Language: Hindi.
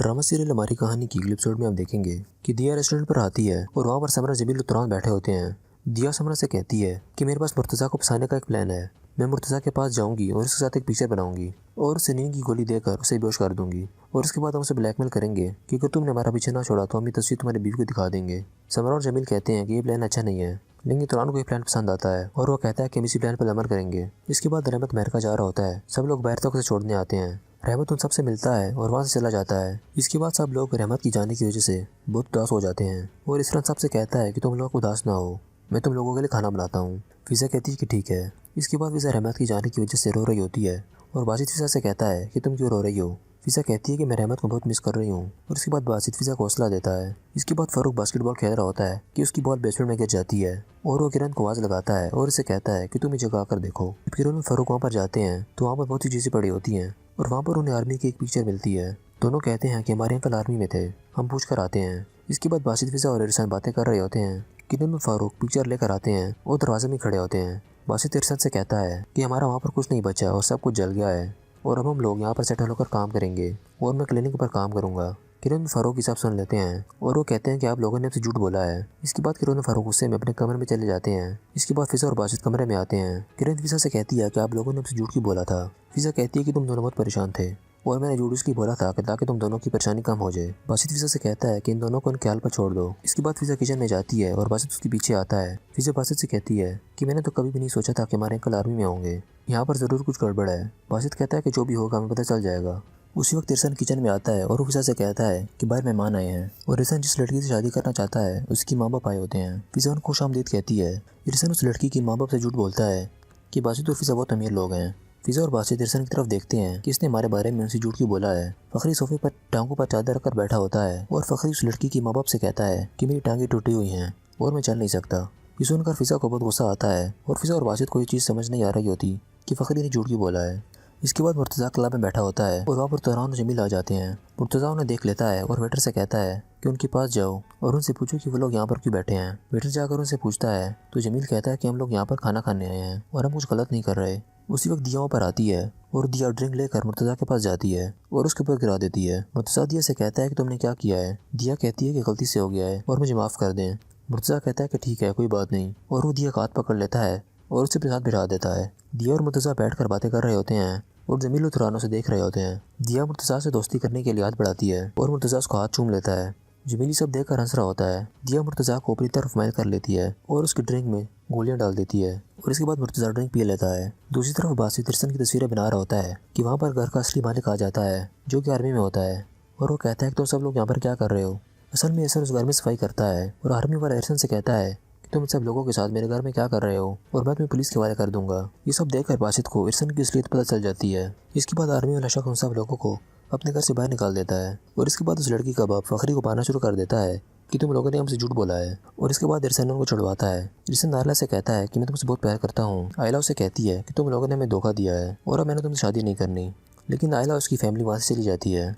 ड्रामा सीरियल हमारी कहानी की अगले एपिसोड में हम देखेंगे कि दिया रेस्टोरेंट पर आती है और वहाँ पर समरा जमील और तुरान बैठे होते हैं। दिया समरा से कहती है कि मेरे पास मुर्तज़ा को फंसाने का एक प्लान है। मैं मुर्तज़ा के पास जाऊंगी और उसके साथ एक पिक्चर बनाऊंगी और उसे नींद की गोली देकर उसे बेहोश कर दूंगी और उसके बाद हम उसे ब्लैकमेल करेंगे कि अगर तुमने हमारा पीछे ना छोड़ा तो हम ये तस्वीर तुम्हारी बीवी को दिखा देंगे। समरा और जमील कहते हैं कि ये प्लान अच्छा नहीं है, लेकिन तुरान को ये प्लान पसंद आता है और वो कहता है कि हम इसी प्लान पर अमल करेंगे। इसके बाद रहमत अमेरिका जा रहा होता है। सब लोग बाहर तक उसे छोड़ने आते हैं। रहमत उन सबसे मिलता है और वहाँ से चला जाता है। इसके बाद सब लोग रहमत की जाने की वजह से बहुत उदास हो जाते हैं और इरफान सबसे कहता है कि तुम लोग उदास ना हो, मैं तुम लोगों के लिए खाना बनाता हूँ। फिजा कहती है कि ठीक है। इसके बाद फिजा रहमत की जाने की वजह से रो रही होती है और बासित फिजा से कहता है कि तुम क्यों रो रही हो। फिजा कहती है कि मैं रहमत को बहुत मिस कर रही हूँ और उसके बाद बासित फिजा को हौसला देता है। इसके बाद फारूक बास्केटबॉल खेल रहा होता है कि उसकी बॉल बेसमेंट में गिर जाती है और वो किरण को आवाज लगाता है और उसे कहता है कि तुम ये जगह आकर देखो। किरण और फारूक वहाँ पर जाते हैं तो वहाँ पर बहुत सी चीजें पड़ी होती हैं और वहाँ पर उन्हें आर्मी की एक पिक्चर मिलती है। दोनों कहते हैं कि हमारे अंकल आर्मी में थे, हम पूछ कर आते हैं। इसके बाद बासित फिजा और इरशान बातें कर रहे होते हैं। किरण और फारूक पिक्चर लेकर आते हैं और दरवाजे में खड़े होते हैं। बासित इरशान से कहता है कि हमारा वहाँ पर कुछ नहीं बचा और सब कुछ जल गया है और अब हम लोग यहाँ पर सेटल होकर काम करेंगे और मैं क्लिनिक पर काम करूँगा। किरण और फारूक की सब सुन लेते हैं और वो कहते हैं कि आप लोगों ने हमसे झूठ बोला है। इसके बाद किरण और फारूक गुस्से में अपने कमरे में चले जाते हैं। इसके बाद फिजा और बासित कमरे में आते हैं। किरण फिजा से कहती है कि आप लोगों ने हमसे झूठ क्यों बोला था। फिजा कहती है कि तुम दोनों बहुत परेशान थे और मैंने झूठ इसलिए बोला था कि ताकि तुम दोनों की परेशानी कम हो जाए। बासित फिजा से कहता है कि इन दोनों को उनके हाल पर छोड़ दो। इसके बाद फिजा किचन में जाती है और बासित उसके पीछे आता है। फिजा बासित से कहती है कि मैंने तो कभी भी नहीं सोचा था कि हमारे अंकल आर्मी में होंगे, यहाँ पर जरूर कुछ गड़बड़ है। बासित कहता है कि जो भी होगा हमें पता चल जाएगा। उसी वक्त इरशान किचन में आता है और वो फिजा से कहता है कि बाहर मेहमान आए हैं और इरशान जिस लड़की से शादी करना चाहता है उसकी माँ बाप आए होते हैं। फिजा उनको खुशामदीद कहती है। इरशान उस लड़की की माँ बाप से झूठ बोलता है कि बासित और फिजा बहुत अमीर लोग हैं। फिजा और बासित इरशान की तरफ देखते हैं कि इसने हमारे बारे में उनसे झूठ क्यों बोला है। फखरी सोफे पर टांगों पर चादर रखकर बैठा होता है और फखरी उस लड़की की माँ बाप से कहता है कि मेरी टांगें टूटी हुई हैं और मैं चल नहीं सकता। ये सुनकर फिजा को बहुत गुस्सा आता है और फिजा और बासित को ये चीज़ समझ नहीं आ रही होती कि फखरी ने झूठ क्यों बोला है। इसके बाद मुर्तज़ा क्लब में बैठा होता है और वहाँ पर तुरान और जमील आ जाते हैं। मुर्तज़ा उन्हें देख लेता है और वेटर से कहता है कि उनके पास जाओ और उनसे पूछो कि वो लोग यहाँ पर क्यों बैठे हैं। वेटर जाकर उनसे पूछता है तो जमील कहता है कि हम लोग यहाँ पर खाना खाने आए हैं और हम कुछ गलत नहीं कर रहे। उसी वक्त दिया पर आती है और दिया ड्रिंक लेकर मुर्तज़ा के पास जाती है और उसके ऊपर गिरा देती है। मुर्तज़ा दिया से कहता है कि तुमने क्या किया है। दिया कहती है कि गलती से हो गया है और मुझे माफ़ कर दें। मुर्तज़ा कहता है कि ठीक है, कोई बात नहीं, और वो दिया का हाथ पकड़ लेता है और उसे अपने साथ बिठा देता है। दिया और मुर्तज़ा बैठकर बातें कर रहे होते हैं और जमील और तुरानों से देख रहे होते हैं। दिया मुर्तज़ा से दोस्ती करने के लिए हाथ बढ़ाती है और मुर्तज़ा उसका हाथ चूम लेता है। जमील सब देखकर हंस रहा होता है। दिया मुर्तज़ा को अपनी तरफ माइल कर लेती है और उसकी ड्रिंक में गोलियां डाल देती है और इसके बाद मुर्तज़ा ड्रिंक पी लेता है। दूसरी तरफ बासित इरशान की तस्वीरें बना रहा होता है कि वहाँ पर घर का असली मालिक आ जाता है जो कि आर्मी में होता है और वो कहता है कि तुम सब लोग यहाँ पर क्या कर रहे हो। असल में इरशान उस घर में सफाई करता है और आर्मी वाला इरशान से कहता है कि तुम सब लोगों के साथ मेरे घर में क्या कर रहे हो और मैं तुम्हें पुलिस के हवाले कर दूंगा। ये सब देखकर बासित को इरशान की असलियत पता चल जाती है। इसके बाद आर्मी वाला शख्स उन सब लोगों को अपने घर से बाहर निकाल देता है और इसके बाद उस लड़की का बाप फखरी को मारना शुरू कर देता है कि तुम लोगों ने हमसे झूठ बोला है। और इसके बाद इरशान उनको छुड़वाता है। इरशान नायला से कहता है कि मैं तुमसे बहुत प्यार करता हूँ। आयला उसे कहती है कि तुम लोगों ने हमें धोखा दिया है और अब मैंने तुमसे शादी नहीं करनी, लेकिन आयला उसकी फैमिली वहाँ से चली जाती है।